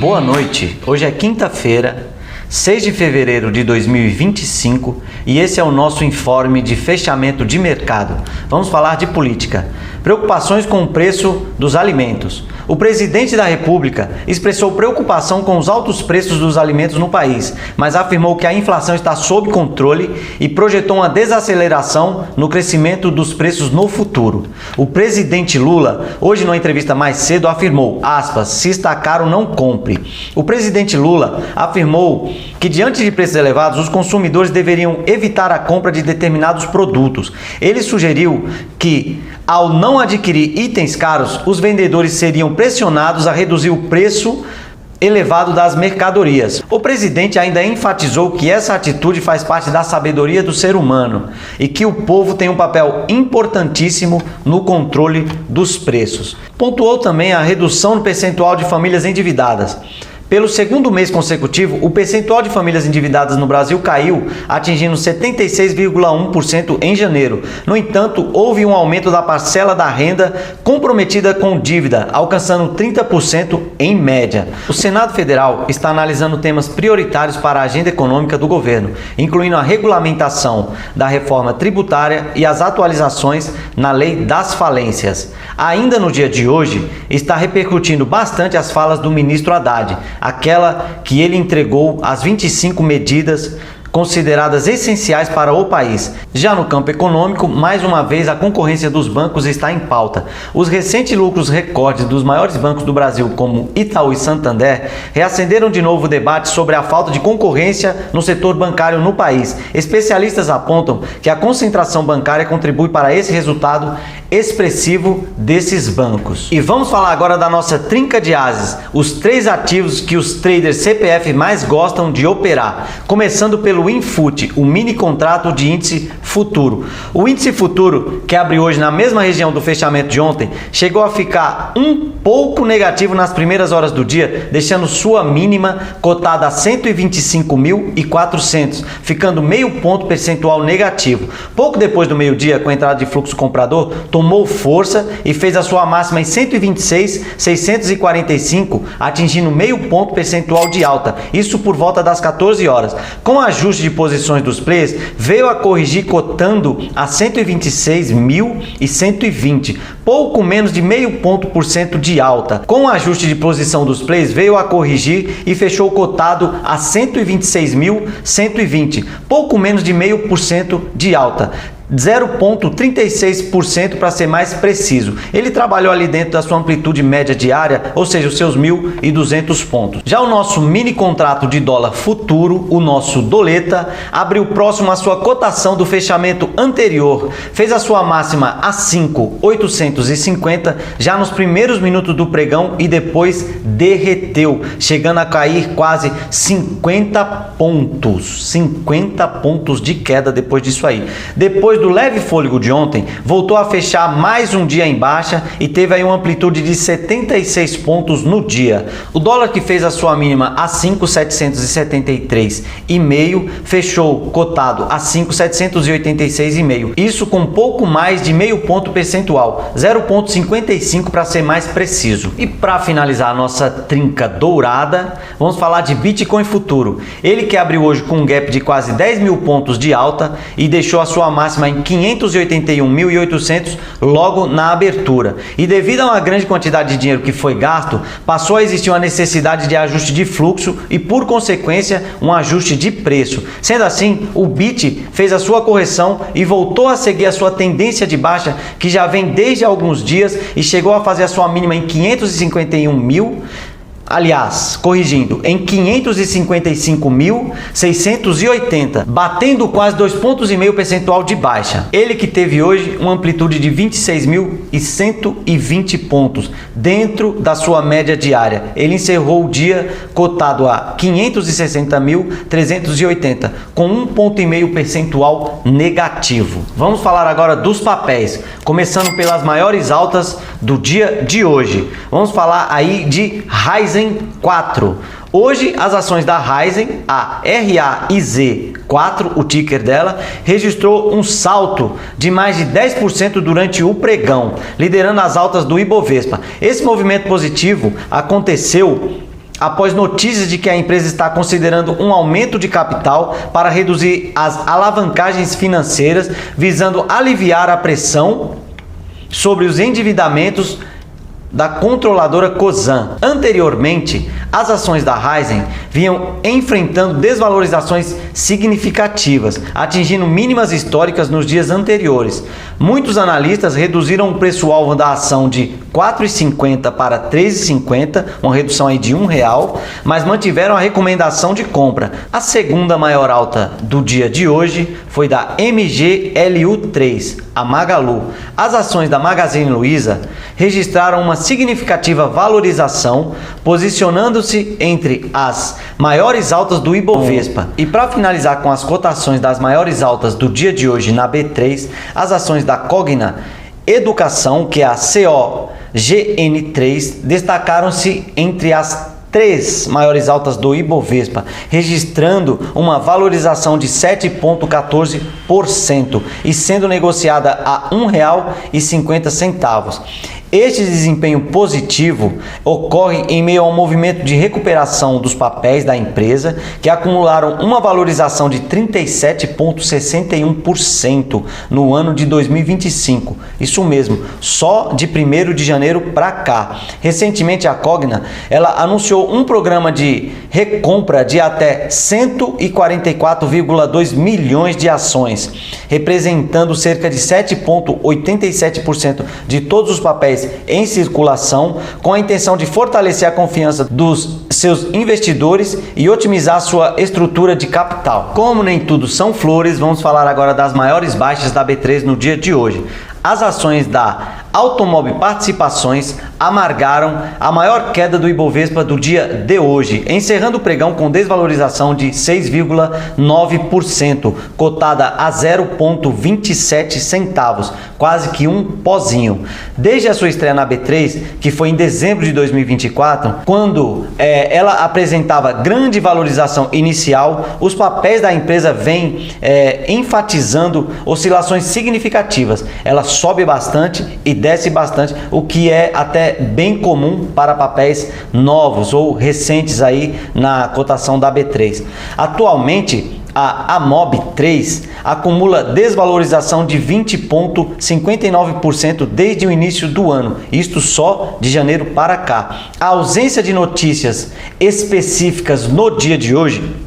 Boa noite, hoje é quinta-feira, 6 de fevereiro de 2025 e esse é o nosso informe de fechamento de mercado. Vamos falar de política. Preocupações com o preço dos alimentos. O presidente da República expressou preocupação com os altos preços dos alimentos no país, mas afirmou que a inflação está sob controle e projetou uma desaceleração no crescimento dos preços no futuro. O presidente Lula, hoje numa entrevista mais cedo, afirmou, aspas, se está caro, não compre. O presidente Lula afirmou que diante de preços elevados, os consumidores deveriam evitar a compra de determinados produtos. Ele sugeriu que, ao não adquirir itens caros, os vendedores seriam pressionados a reduzir o preço elevado das mercadorias. O presidente ainda enfatizou que essa atitude faz parte da sabedoria do ser humano e que o povo tem um papel importantíssimo no controle dos preços. Pontuou também a redução no percentual de famílias endividadas. Pelo segundo mês consecutivo, o percentual de famílias endividadas no Brasil caiu, atingindo 76,1% em janeiro. No entanto, houve um aumento da parcela da renda comprometida com dívida, alcançando 30% em média. O Senado Federal está analisando temas prioritários para a agenda econômica do governo, incluindo a regulamentação da reforma tributária e as atualizações na lei das falências. Ainda no dia de hoje, está repercutindo bastante as falas do ministro Haddad, aquela que ele entregou as 25 medidas consideradas essenciais para o país. Já no campo econômico, mais uma vez a concorrência dos bancos está em pauta. Os recentes lucros recordes dos maiores bancos do Brasil, como Itaú e Santander, reacenderam de novo o debate sobre a falta de concorrência no setor bancário no país. Especialistas apontam que a concentração bancária contribui para esse resultado expressivo desses bancos. E vamos falar agora da nossa trinca de ases, os três ativos que os traders CPF mais gostam de operar, começando pelo Infut, o mini contrato de índice futuro. O índice futuro, que abre hoje na mesma região do fechamento de ontem, chegou a ficar um pouco negativo nas primeiras horas do dia, deixando sua mínima cotada a 125.400, ficando meio ponto percentual negativo. Pouco depois do meio-dia, com a entrada de fluxo comprador, tomou força e fez a sua máxima em 126.645, atingindo meio ponto percentual de alta, isso por volta das 14 horas. Com o ajuste de posições dos players, veio a corrigir cotando a 126.120, pouco menos de meio ponto por cento de alta. Com o ajuste de posição dos players, veio a corrigir e fechou cotado a 126.120, pouco menos de meio por cento de alta. 0,36% para ser mais preciso. Ele trabalhou ali dentro da sua amplitude média diária, ou seja, os seus 1.200 pontos. Já o nosso mini contrato de dólar futuro, o nosso Doleta, abriu próximo à sua cotação do fechamento anterior, fez a sua máxima a 5.850 já nos primeiros minutos do pregão e depois derreteu, chegando a cair quase 50 pontos. 50 pontos de queda depois disso aí. Depois do leve fôlego de ontem, voltou a fechar mais um dia em baixa e teve aí uma amplitude de 76 pontos no dia. O dólar, que fez a sua mínima a 5.773,5, fechou cotado a 5.786,5. Isso com pouco mais de meio ponto percentual, 0,55 para ser mais preciso. E para finalizar a nossa trinca dourada, vamos falar de Bitcoin futuro. Ele que abriu hoje com um gap de quase 10 mil pontos de alta e deixou a sua máxima em 581.800 logo na abertura. E devido a uma grande quantidade de dinheiro que foi gasto, passou a existir uma necessidade de ajuste de fluxo e, por consequência, um ajuste de preço. Sendo assim, o BIT fez a sua correção e voltou a seguir a sua tendência de baixa, que já vem desde alguns dias, e chegou a fazer a sua mínima em 551 mil. Aliás, corrigindo, em 555.680, batendo quase 2,5 pontos percentual de baixa. Ele que teve hoje uma amplitude de 26.120 pontos, dentro da sua média diária. Ele encerrou o dia cotado a 560.380, com 1,5 ponto percentual negativo. Vamos falar agora dos papéis, começando pelas maiores altas do dia de hoje. Vamos falar aí de Ryzen 4. Hoje, as ações da Ryzen, a RAIZ4, o ticker dela, registrou um salto de mais de 10% durante o pregão, liderando as altas do Ibovespa. Esse movimento positivo aconteceu após notícias de que a empresa está considerando um aumento de capital para reduzir as alavancagens financeiras, visando aliviar a pressão sobre os endividamentos da controladora Cosan. Anteriormente, as ações da Raízen vinham enfrentando desvalorizações significativas, atingindo mínimas históricas nos dias anteriores. Muitos analistas reduziram o preço-alvo da ação de R$ 4,50 para R$ 3,50, uma redução aí de R$1, mas mantiveram a recomendação de compra. A segunda maior alta do dia de hoje foi da MGLU3, a Magalu. As ações da Magazine Luiza registraram uma significativa valorização, posicionando-se entre as maiores altas do Ibovespa. E para finalizar com as cotações das maiores altas do dia de hoje na B3, as ações da Cogna Educação, que é a COGN3, destacaram-se entre as 3 maiores altas do Ibovespa, registrando uma valorização de 7,14% e sendo negociada a R$ 1,50. Este desempenho positivo ocorre em meio a um movimento de recuperação dos papéis da empresa, que acumularam uma valorização de 37,61% no ano de 2025. Isso mesmo, só de 1º de janeiro para cá. Recentemente a Cogna, ela anunciou um programa de recompra de até 144,2 milhões de ações, representando cerca de 7,87% de todos os papéis em circulação, com a intenção de fortalecer a confiança dos seus investidores e otimizar sua estrutura de capital. Como nem tudo são flores, vamos falar agora das maiores baixas da B3 no dia de hoje. As ações da Automob Participações amargaram a maior queda do Ibovespa do dia de hoje, encerrando o pregão com desvalorização de 6,9%, cotada a 0,27 centavos, quase que um pozinho. Desde a sua estreia na B3, que foi em dezembro de 2024, quando ela apresentava grande valorização inicial, os papéis da empresa vêm enfatizando oscilações significativas. Ela sobe bastante e desce bastante, o que é até bem comum para papéis novos ou recentes aí na cotação da B3. Atualmente, a AMOB3 acumula desvalorização de 20,59% desde o início do ano, isto só de janeiro para cá. A ausência de notícias específicas no dia de hoje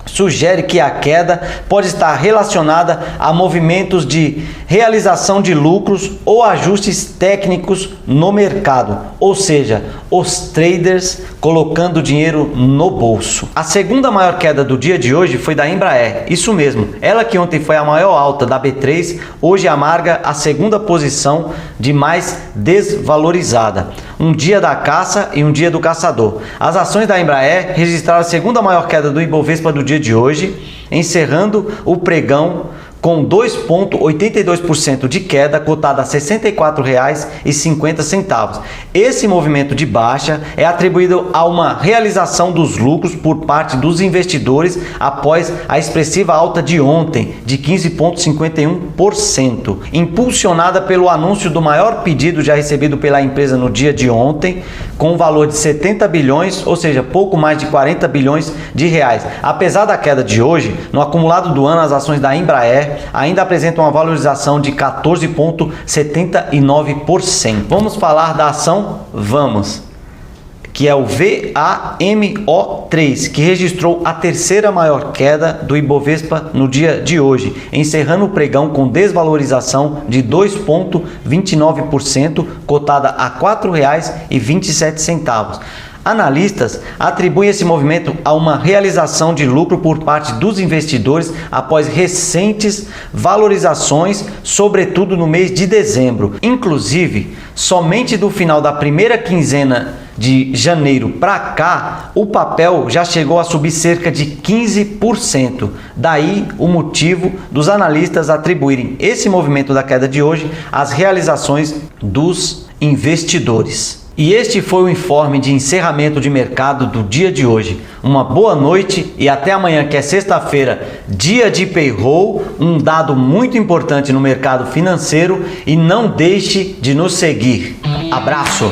sugere que a queda pode estar relacionada a movimentos de realização de lucros ou ajustes técnicos no mercado, ou seja, os traders colocando dinheiro no bolso. A segunda maior queda do dia de hoje foi da Embraer, isso mesmo, ela que ontem foi a maior alta da B3, hoje amarga a segunda posição de mais desvalorizada. Um dia da caça e um dia do caçador. As ações da Embraer registraram a segunda maior queda do Ibovespa do dia de hoje, encerrando o pregão com 2,82% de queda, cotada a R$ 64,50. Esse movimento de baixa é atribuído a uma realização dos lucros por parte dos investidores após a expressiva alta de ontem, de 15,51%, impulsionada pelo anúncio do maior pedido já recebido pela empresa no dia de ontem, com um valor de 70 bilhões, ou seja, pouco mais de 40 bilhões de reais. Apesar da queda de hoje, no acumulado do ano, as ações da Embraer ainda apresentam uma valorização de 14,79%. Vamos falar da ação Vamos, que é o VAMO3, que registrou a terceira maior queda do Ibovespa no dia de hoje, encerrando o pregão com desvalorização de 2,29%, cotada a R$ 4,27. Analistas atribuem esse movimento a uma realização de lucro por parte dos investidores após recentes valorizações, sobretudo no mês de dezembro. Inclusive, somente do final da primeira quinzena de janeiro para cá, o papel já chegou a subir cerca de 15%. Daí o motivo dos analistas atribuírem esse movimento da queda de hoje às realizações dos investidores. E este foi o informe de encerramento de mercado do dia de hoje. Uma boa noite e até amanhã, que é sexta-feira, dia de payroll, um dado muito importante no mercado financeiro, e não deixe de nos seguir. Abraço!